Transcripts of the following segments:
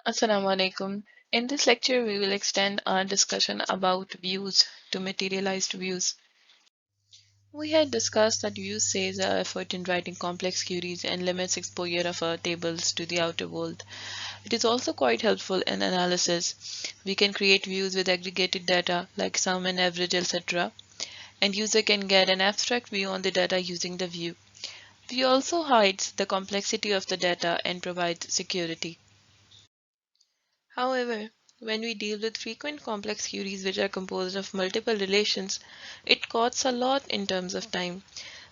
Assalamu alaikum. In this lecture, we will extend our discussion about views to materialized views. We had discussed that views saves our effort in writing complex queries and limits exposure of our tables to the outer world. It is also quite helpful in analysis. We can create views with aggregated data like sum and average, etc. And user can get an abstract view on the data using the view. View also hides the complexity of the data and provides security. However, when we deal with frequent complex queries which are composed of multiple relations, it costs a lot in terms of time.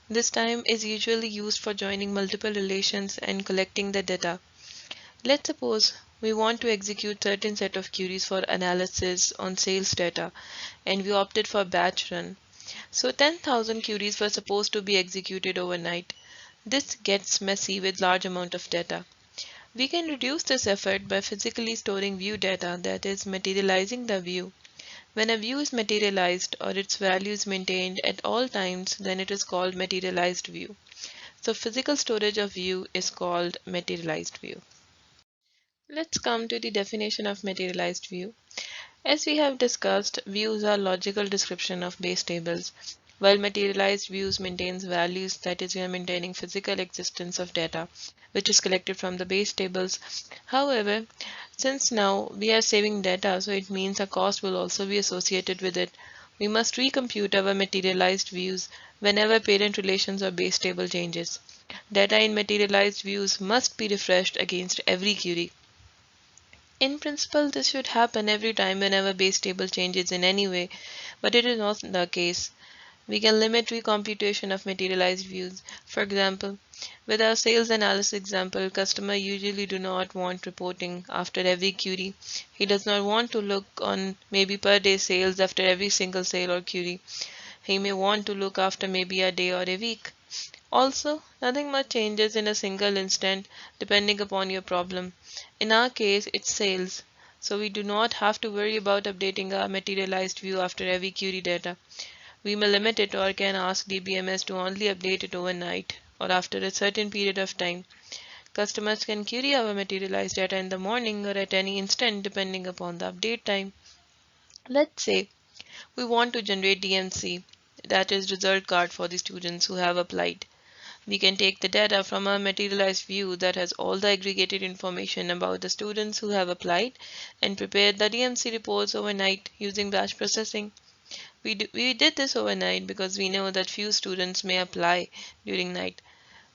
This time is usually used for joining multiple relations and collecting the data. Let's suppose we want to execute certain set of queries for analysis on sales data and we opted for batch run. So 10,000 queries were supposed to be executed overnight. This gets messy with large amount of data. We can reduce this effort by physically storing view data, that is, materializing the view. When a view is materialized or its value is maintained at all times, then it is called materialized view. So physical storage of view is called materialized view. Let's come to the definition of materialized view. As we have discussed, views are logical description of base tables, while materialized views maintains values, that is, we are maintaining physical existence of data, which is collected from the base tables. However, since now we are saving data, so it means a cost will also be associated with it. We must recompute our materialized views whenever parent relations or base table changes. Data in materialized views must be refreshed against every query. In principle, this should happen every time whenever base table changes in any way, but it is not the case. We can limit recomputation of materialized views. For example, with our sales analysis example, customer usually do not want reporting after every query. He does not want to look on maybe per day sales after every single sale or query. He may want to look after maybe a day or a week. Also, nothing much changes in a single instant depending upon your problem. In our case, it's sales, so we do not have to worry about updating our materialized view after every query data. We may limit it or can ask DBMS to only update it overnight or after a certain period of time. Customers can query our materialized data in the morning or at any instant depending upon the update time. Let's say we want to generate DMC, that is result card for the students who have applied. We can take the data from a materialized view that has all the aggregated information about the students who have applied and prepare the DMC reports overnight using batch processing. We did this overnight because we know that few students may apply during night.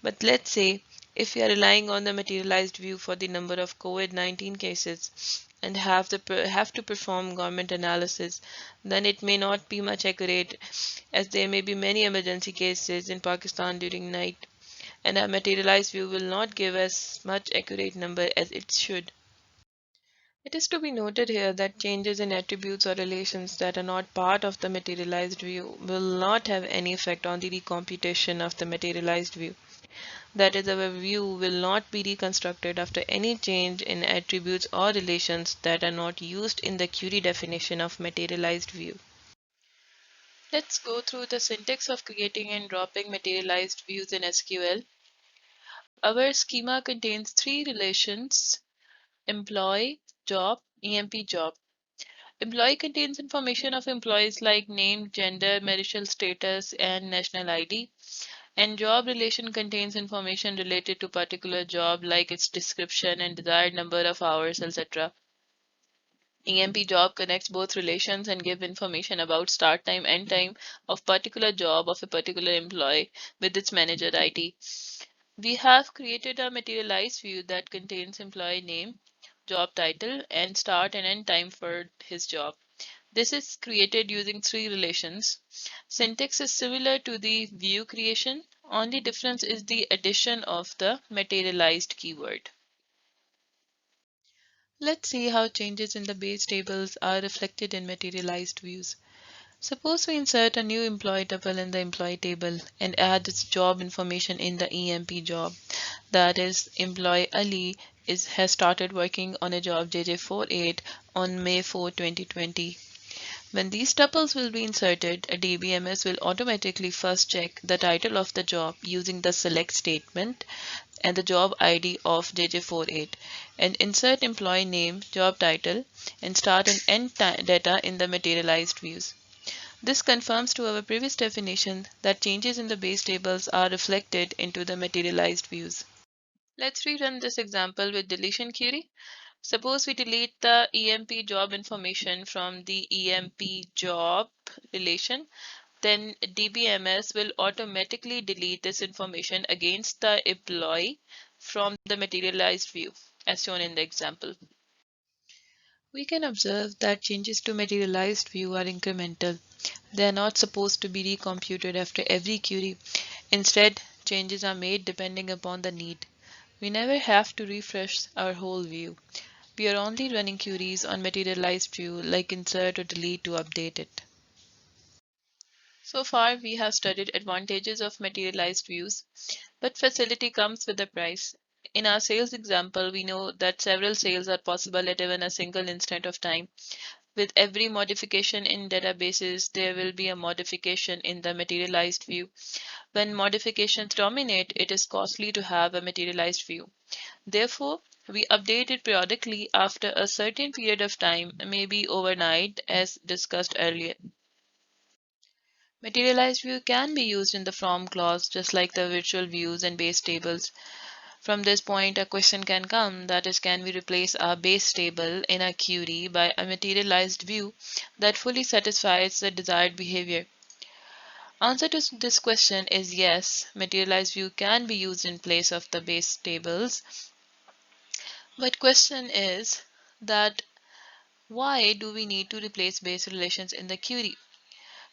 But let's say if we are relying on the materialized view for the number of COVID-19 cases and have to perform government analysis, then it may not be much accurate as there may be many emergency cases in Pakistan during night and our materialized view will not give as much accurate number as it should. It is to be noted here that changes in attributes or relations that are not part of the materialized view will not have any effect on the recomputation of the materialized view. That is, our view will not be reconstructed after any change in attributes or relations that are not used in the query definition of materialized view. Let's go through the syntax of creating and dropping materialized views in SQL. Our schema contains three relations: employee, job, EMP job. Employee contains information of employees like name, gender, marital status, and national ID. And job relation contains information related to particular job like its description and desired number of hours, etc. EMP job connects both relations and give information about start time, end time of particular job of a particular employee with its manager ID. We have created a materialized view that contains employee name, job title, and start and end time for his job. This is created using three relations. Syntax is similar to the view creation, only difference is the addition of the materialized keyword. Let's see how changes in the base tables are reflected in materialized views. Suppose we insert a new employee tuple in the employee table and add its job information in the EMP job. That is, employee Ali has started working on a job JJ48 on May 4, 2020. When these tuples will be inserted, a DBMS will automatically first check the title of the job using the select statement and the job ID of JJ48, and insert employee name, job title, and start and end data in the materialized views. This confirms to our previous definition that changes in the base tables are reflected into the materialized views. Let's rerun this example with deletion query. Suppose we delete the EMP job information from the EMP job relation, then DBMS will automatically delete this information against the employee from the materialized view, as shown in the example. We can observe that changes to materialized view are incremental. They are not supposed to be recomputed after every query. Instead, changes are made depending upon the need. We never have to refresh our whole view. We are only running queries on materialized view like insert or delete to update it. So far, we have studied advantages of materialized views, but facility comes with a price. In our sales example, we know that several sales are possible at even a single instant of time. With every modification in databases, there will be a modification in the materialized view. When modifications dominate, it is costly to have a materialized view. Therefore, we update it periodically after a certain period of time, maybe overnight, as discussed earlier. Materialized view can be used in the from clause just like the virtual views and base tables. From this point, a question can come, that is, can we replace our base table in a query by a materialized view that fully satisfies the desired behavior? Answer to this question is yes, materialized view can be used in place of the base tables. But question is that why do we need to replace base relations in the query?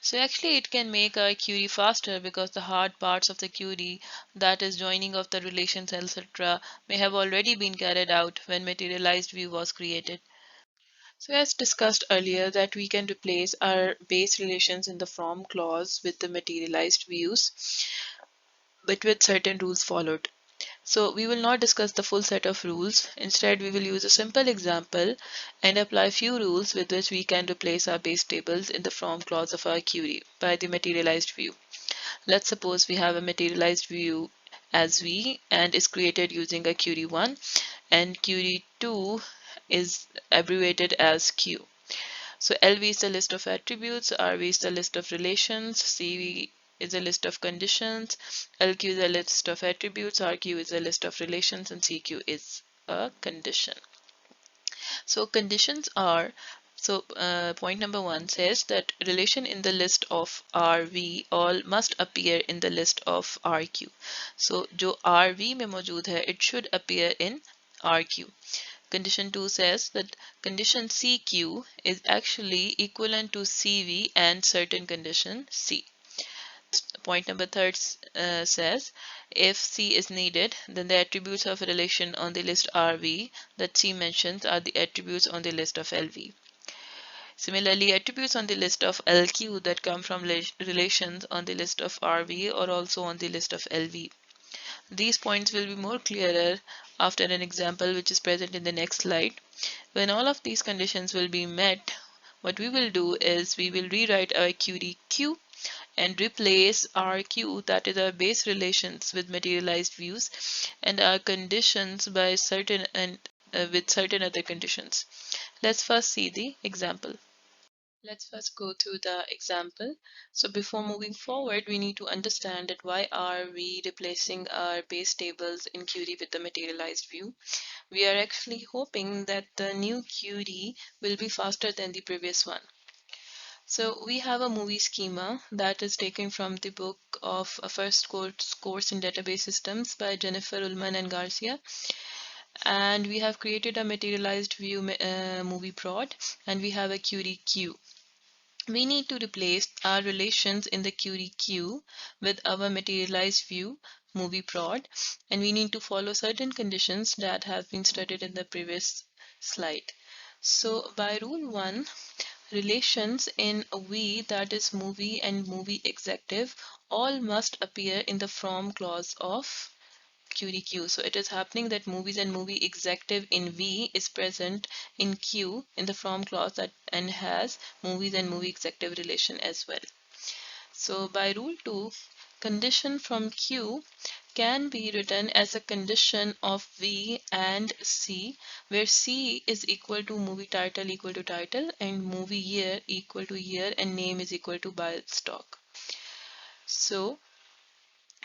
So actually it can make our query faster because the hard parts of the query, that is joining of the relations, etc., may have already been carried out when materialized view was created. So as discussed earlier that we can replace our base relations in the from clause with the materialized views, but with certain rules followed. So we will not discuss the full set of rules. Instead, we will use a simple example and apply few rules with which we can replace our base tables in the from clause of our query by the materialized view. Let's suppose we have a materialized view as V and is created using a query 1 and query 2 is abbreviated as Q. So LV is the list of attributes, RV is the list of relations, CV is a list of conditions, LQ is a list of attributes, RQ is a list of relations, and CQ is a condition. So conditions are, point number 1 says that relation in the list of RV all must appear in the list of RQ. So जो RV में मौजूद है, it should appear in RQ. Condition 2 says that condition CQ is actually equivalent to CV and certain condition C. Point number 3 says if C is needed, then the attributes of a relation on the list RV that C mentions are the attributes on the list of LV. Similarly, attributes on the list of LQ that come from relations on the list of RV or also on the list of LV. These points will be more clearer after an example which is present in the next slide. When all of these conditions will be met, what we will do is we will rewrite our query Q and replace our Q, that is our base relations, with materialized views and our conditions by certain and with certain other conditions. Let's first see the example. Let's first go through the example. So before moving forward, we need to understand that why are we replacing our base tables in query with the materialized view. We are actually hoping that the new query will be faster than the previous one. So we have a movie schema that is taken from the book of a first course in database systems by Jennifer Ullman and Garcia. And we have created a materialized view movie prod, and we have a query queue. We need to replace our relations in the query queue with our materialized view movie prod, and we need to follow certain conditions that have been studied in the previous slide. So by rule 1, relations in V, that is movie and movie executive, all must appear in the from clause of query queue. So it is happening that movies and movie executive in V is present in Q in the from clause that and has movies and movie executive relation as well. So by rule 2, condition from Q can be written as a condition of V and C, where C is equal to movie title equal to title and movie year equal to year and name is equal to buy stock. So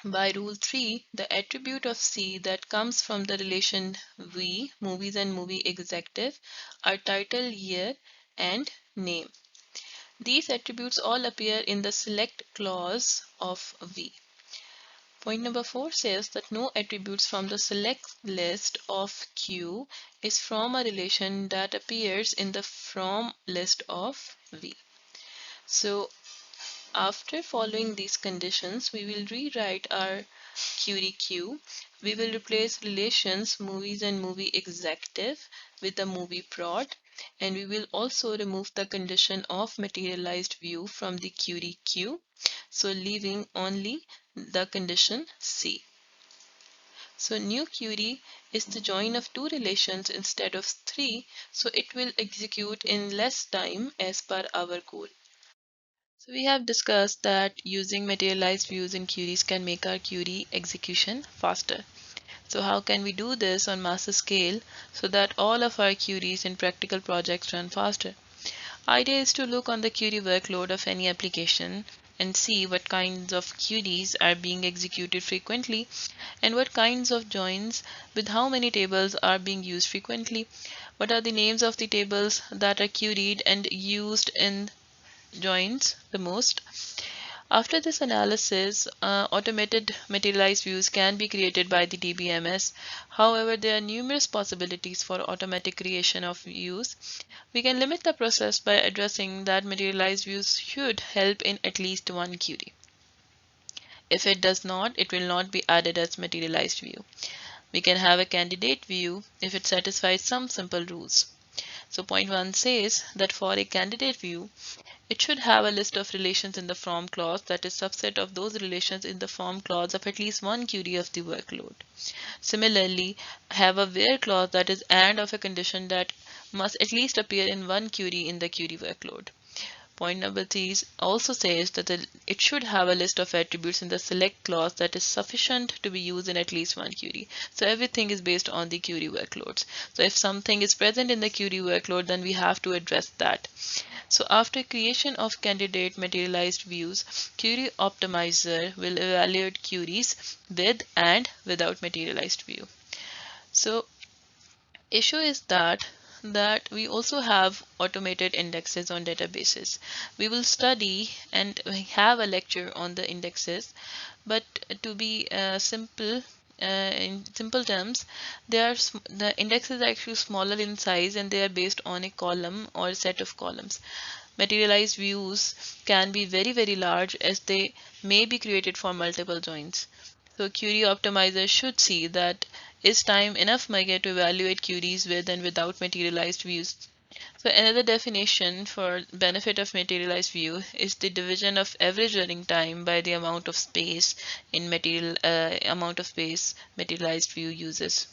by rule 3, the attribute of C that comes from the relation V, movies and movie executive, are title, year, and name. These attributes all appear in the select clause of V. Point number 4 says that no attributes from the select list of Q is from a relation that appears in the from list of V. So after following these conditions, we will rewrite our query Q. We will replace relations movies and movie executive with the movie prod, and we will also remove the condition of materialized view from the query Q, so leaving only the condition C. So new query is the join of two relations instead of three, so it will execute in less time as per our goal. So we have discussed that using materialized views in queries can make our query execution faster. So how can we do this on massive scale so that all of our queries in practical projects run faster? Idea is to look on the query workload of any application and see what kinds of queries are being executed frequently and what kinds of joins with how many tables are being used frequently. What are the names of the tables that are queried and used in joins the most. After this analysis, automated materialized views can be created by the DBMS. However, there are numerous possibilities for automatic creation of views. We can limit the process by addressing that materialized views should help in at least one query. If it does not, it will not be added as materialized view. We can have a candidate view if it satisfies some simple rules. So point 1 says that for a candidate view, it should have a list of relations in the from clause that is subset of those relations in the from clause of at least one query of the workload. Similarly, have a where clause that is and of a condition that must at least appear in one query in the query workload. Point number 3 also says that it should have a list of attributes in the select clause that is sufficient to be used in at least one query. So everything is based on the query workloads. So if something is present in the query workload, then we have to address that. So after creation of candidate materialized views, Query Optimizer will evaluate queries with and without materialized view. So issue is that we also have automated indexes on databases. We will study and we have a lecture on the indexes, but to be in simple terms, the indexes are actually smaller in size and they are based on a column or a set of columns. Materialized views can be very large as they may be created for multiple joins. So Query Optimizer should see that is time enough measure to evaluate queries with and without materialized views. So another definition for benefit of materialized view is the division of average running time by the amount of space materialized view uses.